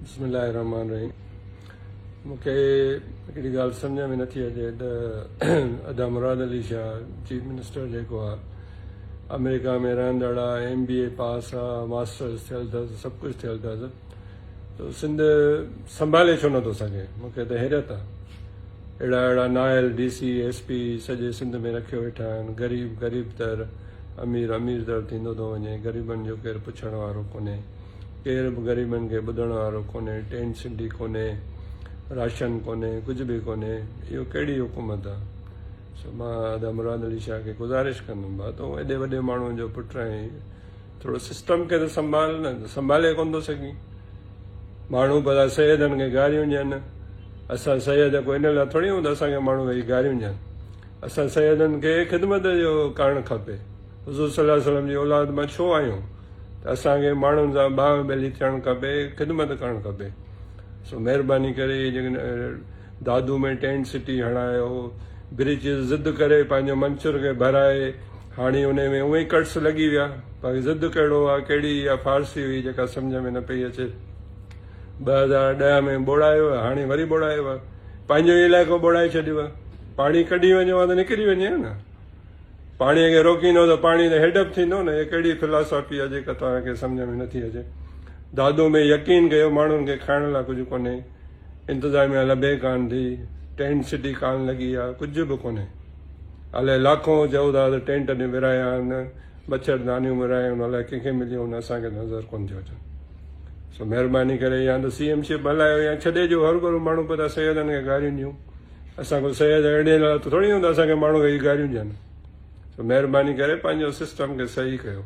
बिस्मिल्लाहिर्रहमानिर्रहीम। मूंखे हिकिड़ी ॻाल्हि सम्झ में नथी अचे त अदा मुराद अली शाह चीफ मिनिस्टर जेको आहे अमेरिका में रहंदड़ आहे, MBA पास आहे, मास्टर्स थियल अथसि, सभु कुझु थियल अथसि, त सिंध संभाले छो नथो सघे? मूंखे त हैरत आहे। अहिड़ा नायल DC SP सॼे सिंध में रखियो वेठा आहिनि। ग़रीब तर अमीर तर थींदो थो वञे। ग़रीबनि जो केरु पुछण वारो कोन्हे, केरु बि ग़रीबनि खे ॿुधण वारो कोन्हे। टेंट सिटी कोन्हे, राशन कोन्हे, कुझु बि कोन्हे। इहो कहिड़ी हुकूमत आहे? मां अदा मुराद अली शाह खे गुज़ारिश कंदुमि भाउ, तूं एॾे वॾे माण्हुनि जो पुटु आहीं, थोरो सिस्टम खे त संभाले कोन थो सघीं। माण्हू भला सैयदनि खे गारियूं ॾियनि, असां सैयद कोई इन लाइ थोरी हूंदा असांखे माण्हू वेही गारियूं ॾियनि। असां सैयदनि खे ख़िदमत जो करणु खपे। हुज़ूर सल्लल्लाहु अलैहि वसल्लम जी औलाद मां छो आहियूं त असांखे माण्हुनि सां बाह ॿेली थियणु खपे, ख़िदमत करणु खपे। सो महिरबानी करे जेकॾहिं दादू में टेंट सिटी हणायो, ब्रिज ज़िद करे पंहिंजो मंसूर खे भराए, हाणे उन में उहे ई कट्स लॻी विया। बाक़ी ज़िद कहिड़ो आहे, कहिड़ी इहा फारसी हुई जेका सम्झ में न पई अचे। 2010 में ॿोड़ायो आहे, हाणे वरी ॿोड़ायो आहे, पंहिंजो इलाइक़ो ॿोड़ाए छॾियो आहे। पाणी कढी वञो आहे त निकिरी वञे न, पाणीअ खे रोकींदो त पाणी त हेडअप थींदो न। इहा कहिड़ी फिलासॉफी आहे जेका तव्हांखे सम्झ में नथी अचे? दादू में यकीन कयो, माण्हुनि खे खाइण लाइ कुझु कोन्हे, इंतिज़ामिया लभे कान थी, टेंट सिटी कान लॻी आहे, कुझु बि कोन्हे। अलाए लाखों चओ था त टेंट में विराया आहिनि, मच्छरदानियूं विरायूं, अलाए कंहिंखे मिलियूं आहिनि, असांखे नज़र कोन थियो अचनि। सो महिरबानी करे या त CM शिप हलायो या छॾे ॾियो। हर को माण्हू पिया सैयदनि खे गारियूं ॾियूं। असां को सैयद अहिड़े लाइ थोरी हूंदा असांखे माण्हू खे गारियूं ॾियनि। सो महिरबानी करे पंहिंजो सिस्टम खे सही कयो।